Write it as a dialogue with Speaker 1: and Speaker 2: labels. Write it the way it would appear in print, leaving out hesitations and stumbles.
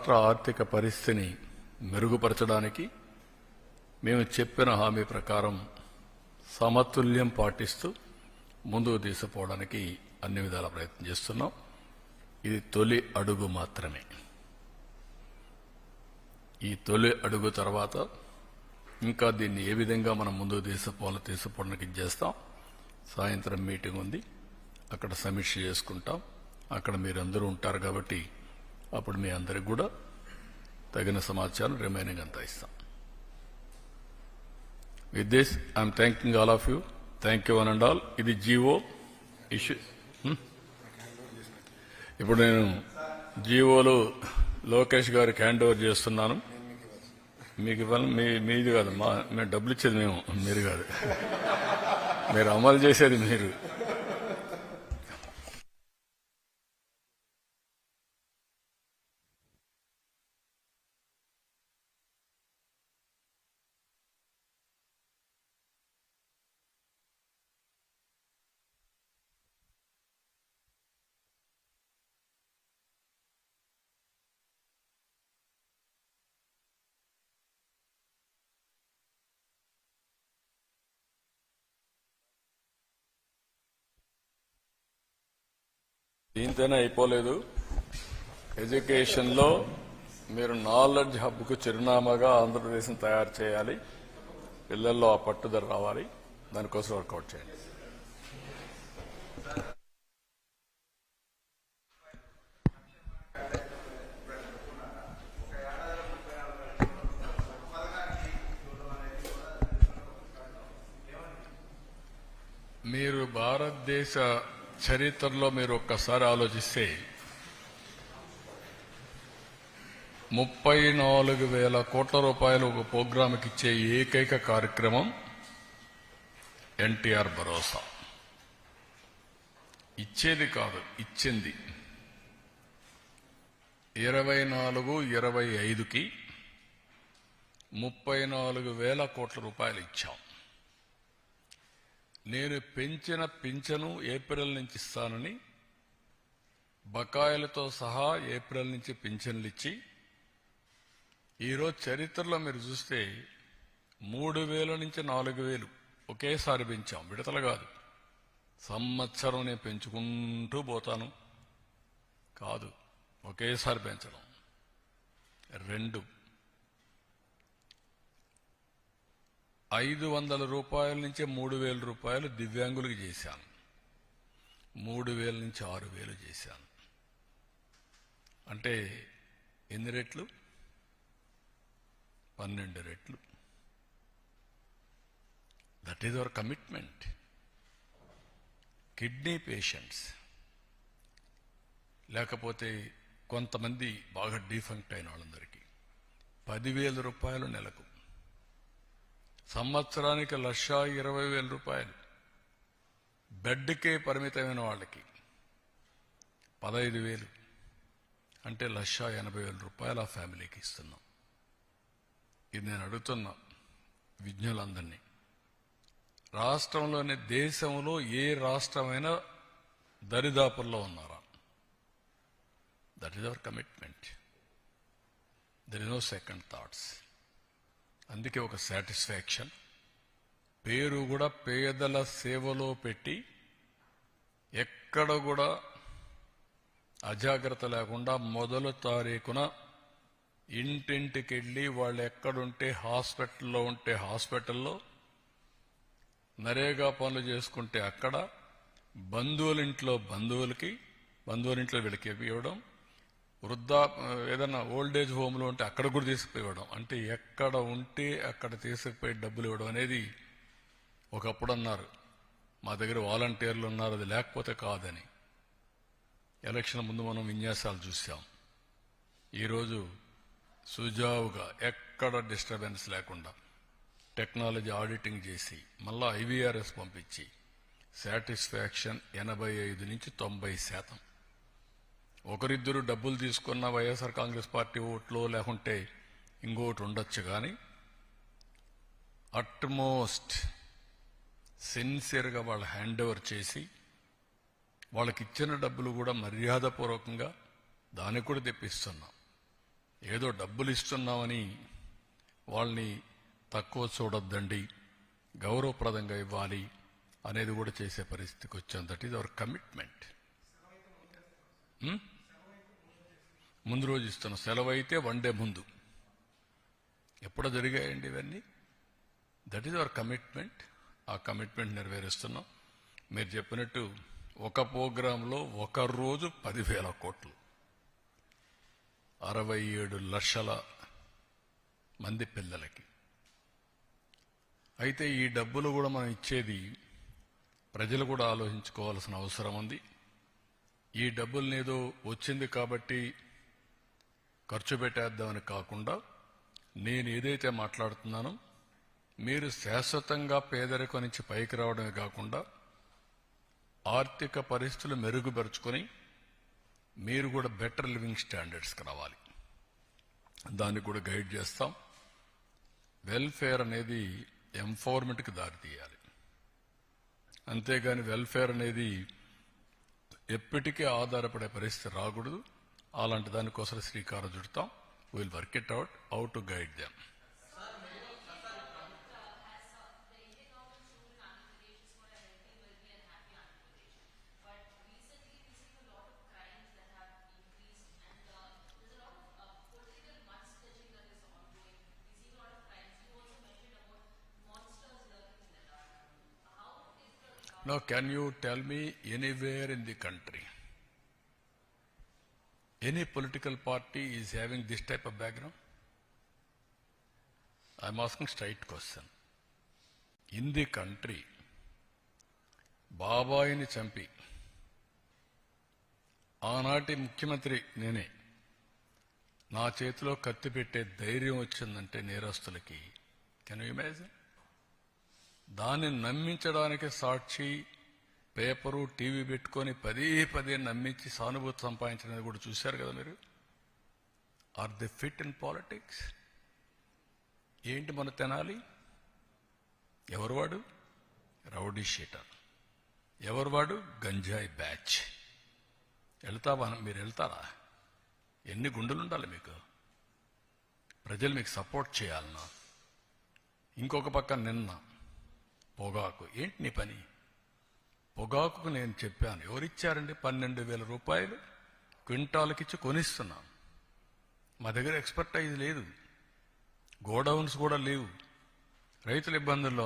Speaker 1: రాష్ట్ర ఆర్థిక పరిస్థితిని మెరుగుపరచడానికి మేము చెప్పిన హామీ ప్రకారం సమతుల్యం పాటిస్తూ ముందుకు తీసుకుపోవడానికి అన్ని విధాల ప్రయత్నం చేస్తున్నాం. ఇది తొలి అడుగు మాత్రమే. ఈ తొలి అడుగు తర్వాత ఇంకా దీన్ని ఏ విధంగా మనం ముందుకు తీసుకుపోవడానికి చేస్తాం. సాయంత్రం మీటింగ్ ఉంది, అక్కడ సమీక్ష చేసుకుంటాం. అక్కడ మీరందరూ ఉంటారు కాబట్టి అప్పుడు మీ అందరికి కూడా తగిన సమాచారం రిమైనింగ్ అంతా ఇస్తాం. With this I'm thanking all of you. Thank you one and all. ఇది జీవో ఇష్యూ. ఇప్పుడు నేను జీవోలు లోకేష్ గారికి హ్యాండ్ ఓవర్ చేస్తున్నాను. మీకు ఇవ్వాలి, మీది కాదు, మేము డబ్బులు ఇచ్చేది మేము, మీరు కాదు. మీరు అమలు చేసేది మీరు. దీంతోనే అయిపోలేదు. ఎడ్యుకేషన్లో మీరు నాలెడ్జ్ హబ్కు చిరునామాగా ఆంధ్రప్రదేశ్ని తయారు చేయాలి. పిల్లల్లో ఆ పట్టుదల రావాలి. దానికోసం వర్కౌట్ చేయండి. మీరు భారతదేశ చరిత్రలో మీరు ఒక్కసారి ఆలోచిస్తే 34,000 కోట్ల రూపాయలు ఒక ప్రోగ్రాంకి ఇచ్చే ఏకైక కార్యక్రమం ఎన్టీఆర్ భరోసా. ఇచ్చేది కాదు, ఇచ్చింది. 24-25కి 34,000 కోట్ల రూపాయలు ఇచ్చాం. నేను పెంచిన పింఛను ఏప్రిల్ నుంచి ఇస్తానని బకాయిలతో సహా ఏప్రిల్ నుంచి పింఛన్లు ఇచ్చి ఈరోజు చరిత్రలో మీరు చూస్తే 3,000 నుంచి 4,000 ఒకేసారి పెంచాం. విడతలు కాదు. సంవత్సరం నేను పెంచుకుంటూ పోతాను కాదు, ఒకేసారి పెంచడం. 2, 500 రూపాయల నుంచి 3,000 రూపాయలు దివ్యాంగులకు చేశాను. 3,000 నుంచి 6,000 చేశాను. అంటే ఎన్ని రెట్లు? 12 రెట్లు. That is our commitment. Kidney patients లేకపోతే కొంతమంది బాగా డిఫంక్ట్ అయిన వాళ్ళందరికీ 10,000 రూపాయలు నెలకు. సంవత్సరానికి 1,20,000 రూపాయలు. బెడ్కే పరిమితమైన వాళ్ళకి 15,000 అంటే 1,80,000 రూపాయలు ఆ ఫ్యామిలీకి ఇస్తున్నాం. ఇది నేను అడుగుతున్నా విజ్ఞులందరినీ. రాష్ట్రంలోని దేశంలో ఏ రాష్ట్రమైనా దరిదాపుల్లో ఉన్నారా? That is our commitment. There is no second thoughts. అందుకే ఒక సాటిస్ఫాక్షన్. పేరు కూడా పేదల సేవలో పెట్టి ఎక్కడ కూడా అజాగ్రత్త లేకుండా మొదలు తారీఖున ఇంటింటికి వెళ్ళి వాళ్ళు ఎక్కడుంటే హాస్పిటల్లో ఉంటే హాస్పిటల్లో, నరేగా పనులు చేసుకుంటే అక్కడ, బంధువులింట్లో వీళ్ళకి ఇవ్వడం, ఏదైనా ఓల్డేజ్ హోమ్లో ఉంటే అక్కడ కూడా తీసుకుపోవడం. అంటే ఎక్కడ ఉంటే అక్కడ తీసుకుపోయి డబ్బులు ఇవ్వడం అనేది. ఒకప్పుడు అన్నారు మా దగ్గర వాలంటీర్లు ఉన్నారు, అది లేకపోతే కాదని. ఎలక్షన్ ముందు మనం విన్యాసాలు చూసాం. ఈరోజు సుజావుగా ఎక్కడ డిస్టర్బెన్స్ లేకుండా టెక్నాలజీ ఆడిటింగ్ చేసి మళ్ళా IVRS పంపించి సాటిస్ఫాక్షన్ 85 నుంచి 90%. ఒకరిద్దరు డబ్బులు తీసుకున్న వైఎస్ఆర్ కాంగ్రెస్ పార్టీ ఓట్లో లేకుంటే ఇంకోటి ఉండొచ్చు, కానీ అట్మోస్ట్ సిన్సియర్గా వాళ్ళు హ్యాండ్ ఓవర్ చేసి వాళ్ళకి ఇచ్చిన డబ్బులు కూడా మర్యాదపూర్వకంగా దానికి కూడా తెప్పిస్తున్నాం. ఏదో డబ్బులు ఇస్తున్నామని వాళ్ళని తక్కువ చూడొద్దండి, గౌరవప్రదంగా ఇవ్వాలి అనేది కూడా చేసే పరిస్థితికి వచ్చాం. That is our commitment. ముందు రోజు ఇస్తున్నాం. సెలవు అయితే 1 డే ముందు. ఎప్పుడో జరిగాయండి ఇవన్నీ. That is our commitment. ఆ కమిట్మెంట్ నెరవేరుస్తున్నాం. మీరు చెప్పినట్టు ఒక ప్రోగ్రాంలో ఒక రోజు 10,000 కోట్లు, 67 లక్షల మంది పిల్లలకి. అయితే ఈ డబ్బులు కూడా మనం ఇచ్చేది ప్రజలు కూడా ఆలోచించుకోవాల్సిన అవసరం ఉంది. ఈ డబ్బుల్ని ఏదో వచ్చింది కాబట్టి ఖర్చు పెట్టేద్దామని కాకుండా, నేను ఏదైతే మాట్లాడుతున్నానో మీరు శాశ్వతంగా పేదరికం నుంచి పైకి రావడమే కాకుండా ఆర్థిక పరిస్థితులు మెరుగుపరుచుకొని మీరు కూడా బెటర్ లివింగ్ స్టాండర్డ్స్కి రావాలి. దాన్ని కూడా గైడ్ చేస్తాం. వెల్ఫేర్ అనేది ఎంపవర్మెంట్కి దారితీయాలి. అంతేగాని వెల్ఫేర్ అనేది ఎప్పటికీ ఆధారపడే పరిస్థితి రాకూడదు. అలాంటి దానికోసం శ్రీకారం చుడతాం. Will work it out how to guide them. Now, can you tell me anywhere in the country, any political party is having this type of background? I'm asking straight question. In the country, బాబాయిని చంపి ఆనాటి ముఖ్యమంత్రి నేనే, నా చేతిలో కత్తి పెట్టే ధైర్యం వచ్చిందంటే నేరస్తులకి, కెన్ యూ ఇమాజిన్? దాన్ని నమ్మించడానికి సాక్షి, పేపరు, టీవీ పెట్టుకొని పదే నమ్మించి సానుభూతి సంపాదించినది కూడా చూశారు కదా మీరు. Are they fit in politics? ఏంటి మన తెనాలి? ఎవరు వాడు? Rowdy sheeter. ఎవరు వాడు? గంజాయి బ్యాచ్. మీరు వెళ్తారా? ఎన్ని గుండెలు ఉండాలి మీకు? ప్రజలు మీకు సపోర్ట్ చేయాలన్నా. ఇంకొక పక్క నిన్న పొగాకు. ఏంటి నీ పని? పొగాకుకు నేను చెప్పాను, ఎవరిచ్చారండి? 12,000 రూపాయలు క్వింటాల్కిచ్చి కొనిస్తున్నాం. మా దగ్గర ఎక్స్పర్టైజ్ లేదు, గోడౌన్స్ కూడా లేవు, రైతులు ఇబ్బందుల్లో